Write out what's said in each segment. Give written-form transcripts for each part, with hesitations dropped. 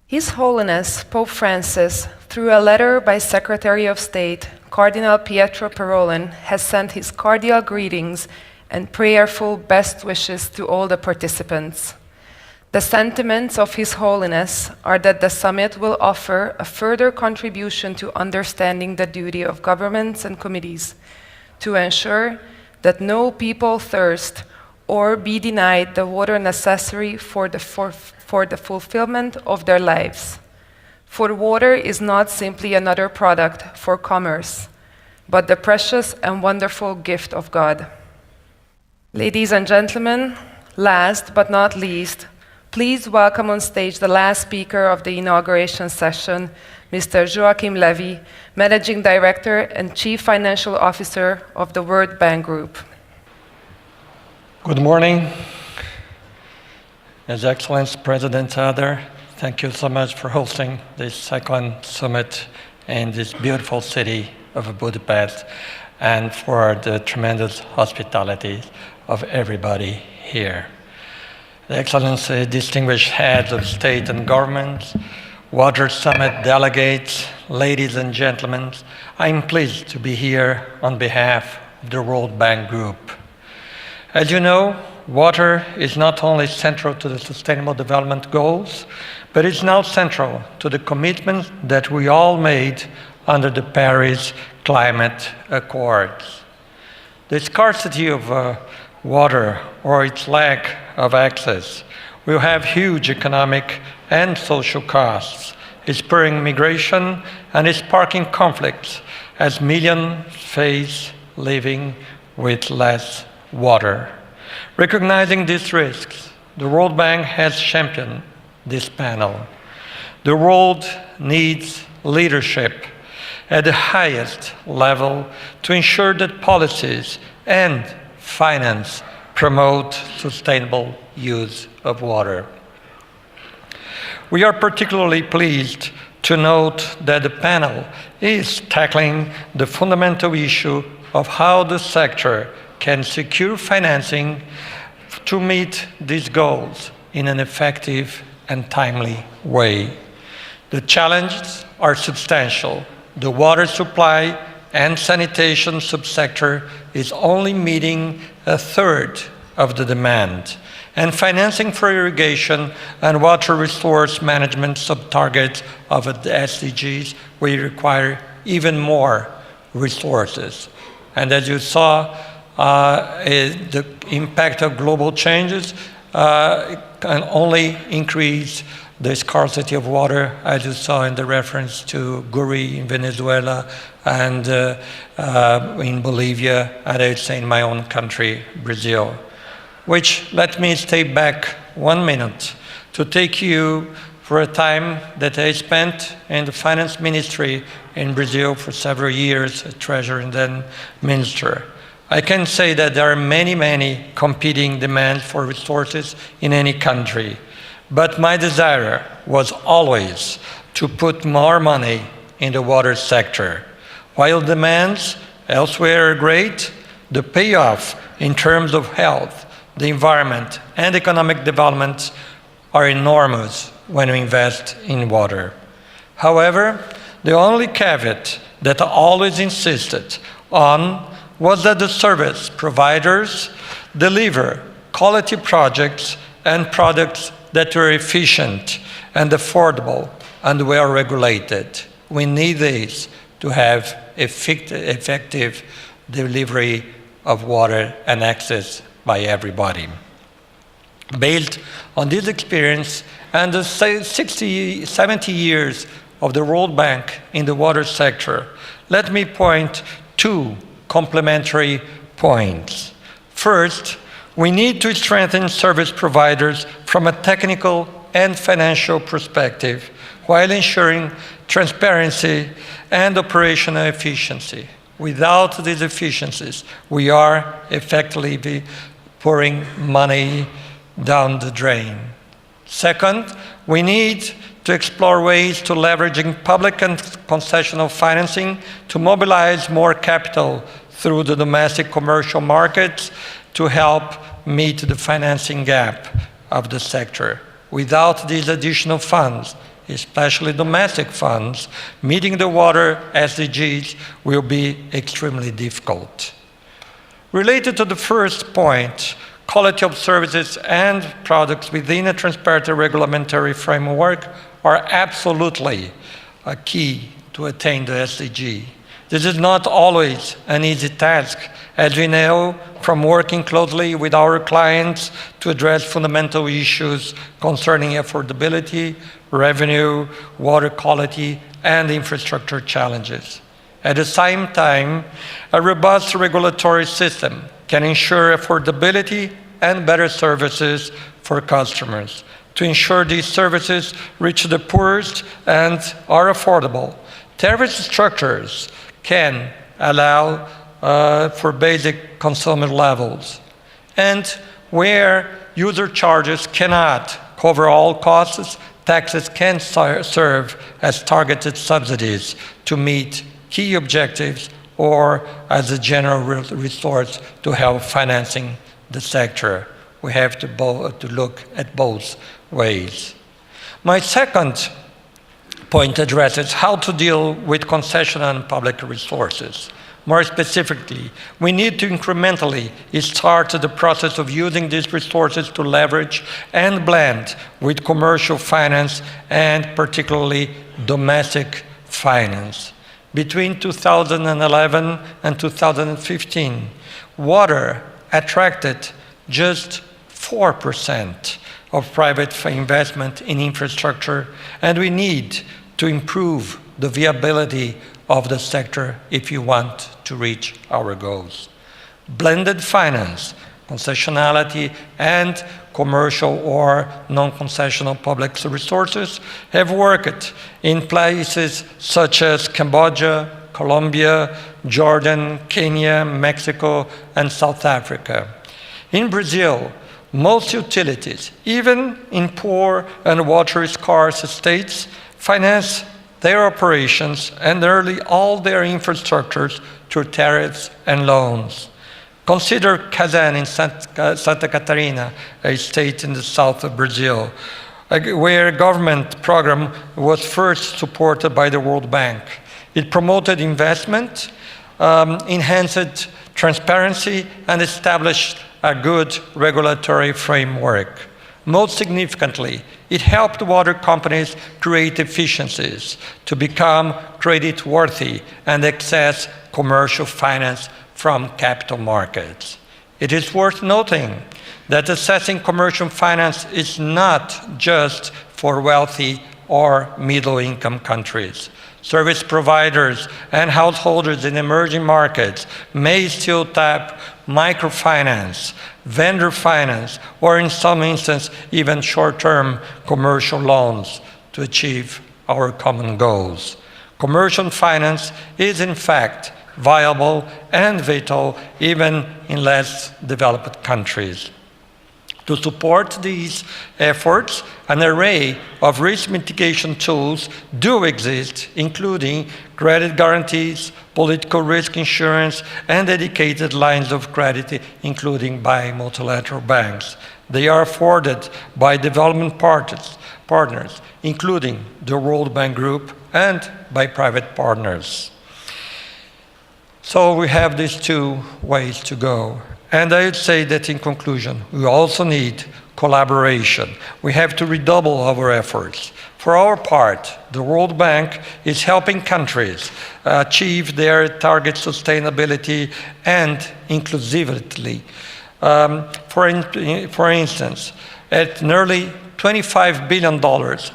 His Holiness Pope Francis, through a letter by Secretary of State Cardinal Pietro Parolin, has sent his cordial greetings and prayerful best wishes to all the participants. The sentiments of His Holiness are that the summit will offer a further contribution to understanding the duty of governments and committees to ensure that no people thirst or be denied the water necessary for the fulfillment of their lives. For water is not simply another product for commerce, but the precious and wonderful gift of God. Ladies and gentlemen, last but not least, please welcome on stage the last speaker of the inauguration session, Mr. Joaquim Levy, Managing Director and Chief Financial Officer of the World Bank Group. Good morning. His Excellency President Adler, thank you so much for hosting this second summit in this beautiful city of Budapest and for the tremendous hospitality of everybody here. Excellency, distinguished heads of state and government, Water Summit delegates, ladies and gentlemen, I'm pleased to be here on behalf of the World Bank Group. As you know, water is not only central to the Sustainable Development Goals, but it's now central to the commitment that we all made under the Paris Climate Accords. The scarcity of water or its lack of access will have huge economic and social costs. It's spurring migration and is sparking conflicts as millions face living with less water. Recognizing these risks, the World Bank has championed this panel. The world needs leadership at the highest level to ensure that policies and finance promote sustainable use of water. We are particularly pleased to note that the panel is tackling the fundamental issue of how the sector can secure financing to meet these goals in an effective and timely way. The challenges are substantial. The water supply and sanitation subsector is only meeting a third of the demand, and financing for irrigation and water resource management sub-targets of the SDGs will require even more resources. And as you saw, the impact of global changes can only increase the scarcity of water, as you saw in the reference to Guri in Venezuela and in Bolivia, and I would say in my own country, Brazil. Which, let me stay back 1 minute to take you for a time that I spent in the finance ministry in Brazil for several years, as treasurer and then minister. I can say that there are many competing demands for resources in any country. But my desire was always to put more money in the water sector. While demands elsewhere are great, the payoff in terms of health, the environment, and economic development are enormous when we invest in water. However, the only caveat that I always insisted on was that the service providers deliver quality projects and products that are efficient and affordable and well regulated. We need these to have effective delivery of water and access by everybody. Based on this experience and the 70 years of the World Bank in the water sector, let me point two complementary points. First, we need to strengthen service providers from a technical and financial perspective while ensuring transparency and operational efficiency. Without these efficiencies, we are effectively pouring money down the drain. Second, we need to explore ways to leveraging public and concessional financing to mobilize more capital through the domestic commercial markets to help meet the financing gap of the sector. without these additional funds, especially domestic funds, meeting the water SDGs will be extremely difficult. Related to the first point, quality of services and products within a transparent regulatory framework are absolutely a key to attain the SDG. This is not always an easy task, as we know from working closely with our clients to address fundamental issues concerning affordability, revenue, water quality, and infrastructure challenges. At the same time, a robust regulatory system can ensure affordability and better services for customers. To ensure these services reach the poorest and are affordable, tariff structures can allow for basic consumer levels. And where user charges cannot cover all costs, taxes can serve as targeted subsidies to meet key objectives or as a general resource to help financing the sector. We have to look at both ways. My second point addresses how to deal with concession and public resources. More specifically, we need to incrementally start the process of using these resources to leverage and blend with commercial finance and particularly domestic finance. Between 2011 and 2015, water attracted just 4% of private investment in infrastructure, and we need to improve the viability of the sector if you want to reach our goals. Blended finance, concessionality, and commercial or non-concessional public resources have worked in places such as Cambodia, Colombia, Jordan, Kenya, Mexico, and South Africa. In Brazil, most utilities, even in poor and water-scarce states, finance their operations and nearly all their infrastructures through tariffs and loans. Consider Kazan in Santa Catarina, a state in the south of Brazil, where a government program was first supported by the World Bank. It promoted investment, enhanced transparency, and established a good regulatory framework. Most significantly, it helped water companies create efficiencies to become credit-worthy and access commercial finance from capital markets. It is worth noting that accessing commercial finance is not just for wealthy or middle-income countries. Service providers and householders in emerging markets may still tap microfinance, vendor finance, or in some instances, even short-term commercial loans to achieve our common goals. Commercial finance is, in fact, viable and vital even in less developed countries. To support these efforts, an array of risk mitigation tools do exist, including credit guarantees, political risk insurance, and dedicated lines of credit, including by multilateral banks. They are afforded by development partners, including the World Bank Group, and by private partners. So we have these two ways to go. And I would say that in conclusion, we also need collaboration. We have to redouble our efforts. For our part, the World Bank is helping countries achieve their target sustainability and inclusivity. For instance, at nearly $25 billion,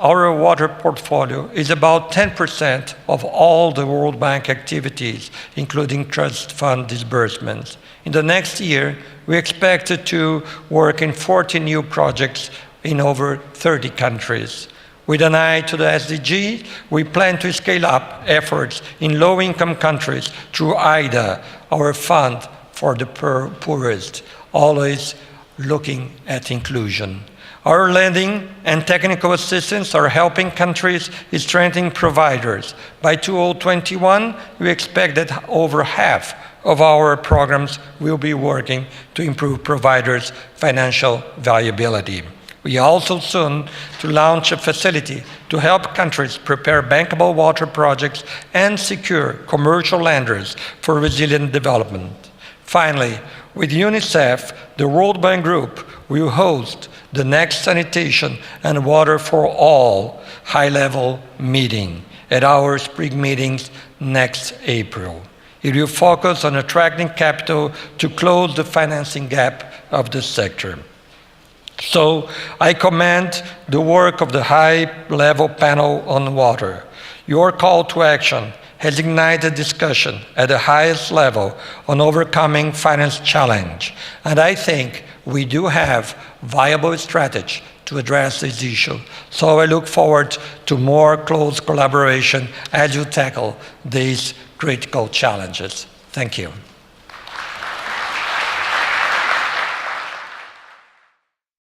our water portfolio is about 10% of all the World Bank activities, including trust fund disbursements. In the next year, we expect to work in 40 new projects in over 30 countries. With an eye to the SDG, we plan to scale up efforts in low-income countries through IDA, our fund for the poorest, always looking at inclusion. Our lending and technical assistance are helping countries strengthen providers. By 2021, we expect that over half of our programs will be working to improve providers' financial viability. We also soon to launch a facility to help countries prepare bankable water projects and secure commercial lenders for resilient development. Finally, with UNICEF, the World Bank Group will host the next Sanitation and Water for All high-level meeting at our spring meetings next April. It will focus on attracting capital to close the financing gap of the sector. So I commend the work of the high-level panel on water. Your call to action has ignited discussion at the highest level on overcoming finance challenge, and I think we do have viable strategy to address this issue. So I look forward to more close collaboration as you tackle these critical challenges. Thank you.